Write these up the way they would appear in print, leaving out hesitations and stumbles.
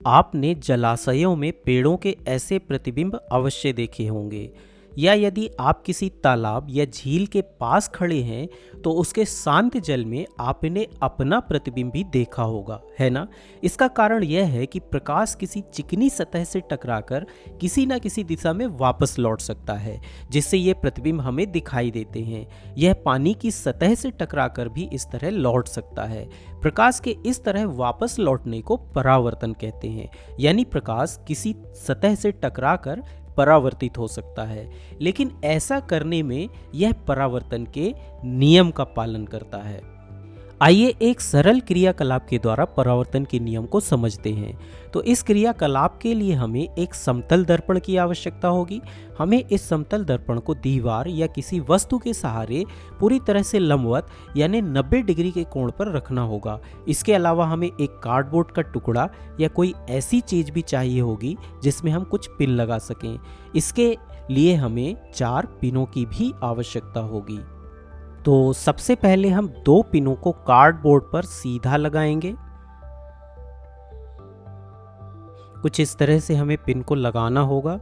आपने जलाशयों में पेड़ों के ऐसे प्रतिबिंब अवश्य देखे होंगे, या यदि आप किसी तालाब या झील के पास खड़े हैं तो उसके शांत जल में आपने अपना प्रतिबिंब भी देखा होगा, है ना। इसका कारण यह है कि प्रकाश किसी चिकनी सतह से टकराकर किसी न किसी दिशा में वापस लौट सकता है, जिससे ये प्रतिबिंब हमें दिखाई देते हैं। यह पानी की सतह से टकराकर भी इस तरह लौट सकता है। प्रकाश के इस तरह वापस लौटने को परावर्तन कहते हैं, यानी प्रकाश किसी सतह से टकराकर परावर्तित हो सकता है, लेकिन ऐसा करने में यह परावर्तन के नियम का पालन करता है। आइए एक सरल क्रियाकलाप के द्वारा परावर्तन के नियम को समझते हैं। तो इस क्रियाकलाप के लिए हमें एक समतल दर्पण की आवश्यकता होगी। हमें इस समतल दर्पण को दीवार या किसी वस्तु के सहारे पूरी तरह से लंबवत यानी 90 डिग्री के कोण पर रखना होगा। इसके अलावा हमें एक कार्डबोर्ड का टुकड़ा या कोई ऐसी चीज भी चाहिए होगी जिसमें हम कुछ पिन लगा सकें। इसके लिए हमें 4 पिनों की भी आवश्यकता होगी। तो सबसे पहले हम 2 पिनों को कार्डबोर्ड पर सीधा लगाएंगे। कुछ इस तरह से हमें पिन को लगाना होगा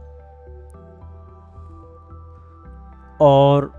और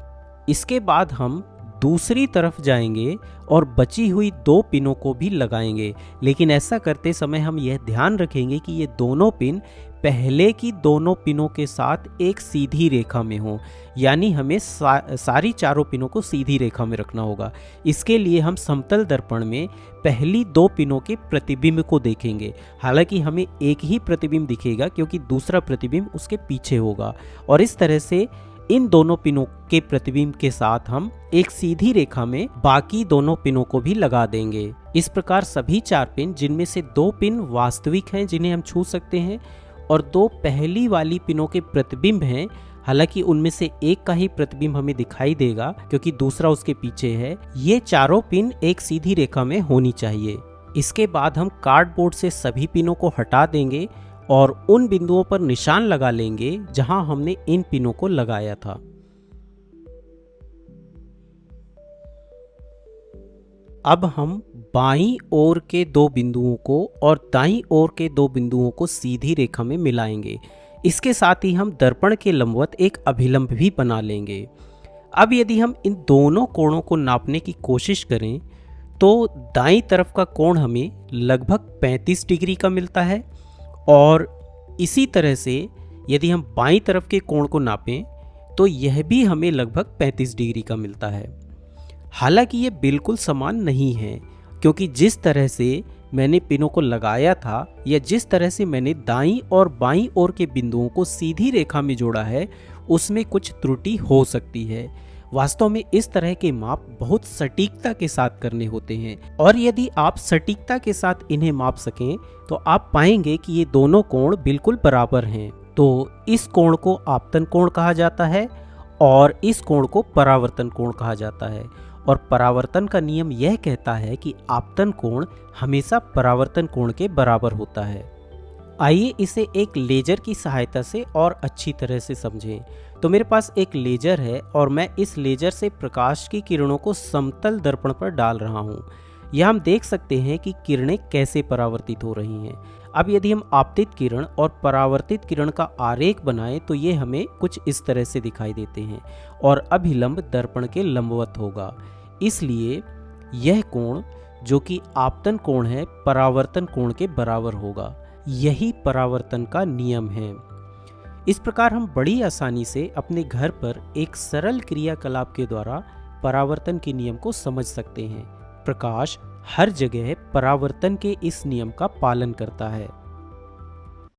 इसके बाद हम दूसरी तरफ जाएंगे और बची हुई 2 पिनों को भी लगाएंगे। लेकिन ऐसा करते समय हम यह ध्यान रखेंगे कि ये दोनों पिन पहले की दोनों पिनों के साथ एक सीधी रेखा में हो, यानी हमें सारी चारों पिनों को सीधी रेखा में रखना होगा। इसके लिए हम समतल दर्पण में पहली 2 पिनों के प्रतिबिंब को देखेंगे। हालांकि हमें एक ही प्रतिबिंब दिखेगा क्योंकि दूसरा प्रतिबिंब उसके पीछे होगा, और इस तरह से इन दोनों पिनों के प्रतिबिंब के साथ हम एक सीधी रेखा में बाकी दोनों पिनों को भी लगा देंगे। इस प्रकार सभी 4 पिन, जिनमें से 2 पिन वास्तविक हैं जिन्हें हम छू सकते हैं और 2 पहली वाली पिनों के प्रतिबिंब हैं, हालांकि उनमें से एक का ही प्रतिबिंब हमें दिखाई देगा क्योंकि दूसरा उसके पीछे है। ये चारों पिन एक सीधी रेखा में होनी चाहिए। इसके बाद हम कार्डबोर्ड से सभी पिनों को हटा देंगे और उन बिंदुओं पर निशान लगा लेंगे जहां हमने इन पिनों को लगाया था। अब हम बाईं ओर के 2 बिंदुओं को और दाईं ओर के 2 बिंदुओं को सीधी रेखा में मिलाएंगे। इसके साथ ही हम दर्पण के लंबवत एक अभिलंब भी बना लेंगे। अब यदि हम इन दोनों कोणों को नापने की कोशिश करें तो दाईं तरफ का कोण हमें लगभग 35 डिग्री का मिलता है, और इसी तरह से यदि हम बाईं तरफ के कोण को नापें तो यह भी हमें लगभग 35 डिग्री का मिलता है। हालांकि ये बिल्कुल समान नहीं है, क्योंकि जिस तरह से मैंने पिनों को लगाया था या जिस तरह से मैंने दाईं और बाईं ओर के बिंदुओं को सीधी रेखा में जोड़ा है, उसमें कुछ त्रुटि हो सकती है। वास्तव में इस तरह के माप बहुत सटीकता के साथ करने होते हैं, और यदि आप सटीकता के साथ इन्हें माप सकें तो आप पाएंगे कि ये दोनों कोण बिल्कुल बराबर हैं। तो इस कोण को आपतन कोण कहा जाता है और इस कोण को परावर्तन कोण कहा जाता है। और परावर्तन का नियम यह कहता है कि आपतन कोण हमेशा परावर्तन कोण के बराबर होता है। आइए इसे एक लेजर की सहायता से और अच्छी तरह से समझें। तो मेरे पास एक लेजर है और मैं इस लेजर से प्रकाश की किरणों को समतल दर्पण पर डाल रहा हूँ। यह हम देख सकते हैं कि किरणें कैसे परावर्तित हो रही हैं। अब यदि हम आपतित किरण और परावर्तित किरण का आरेख बनाएं तो ये हमें कुछ इस तरह से दिखाई देते हैं, और अभिलंब दर्पण के लंबवत होगा। इसलिए यह कोण जो कि आपतन कोण है, परावर्तन कोण के बराबर होगा। यही परावर्तन का नियम है। इस प्रकार हम बड़ी आसानी से अपने घर पर एक सरल क्रियाकलाप के द्वारा परावर्तन के नियम को समझ सकते हैं। प्रकाश हर जगह परावर्तन के इस नियम का पालन करता है।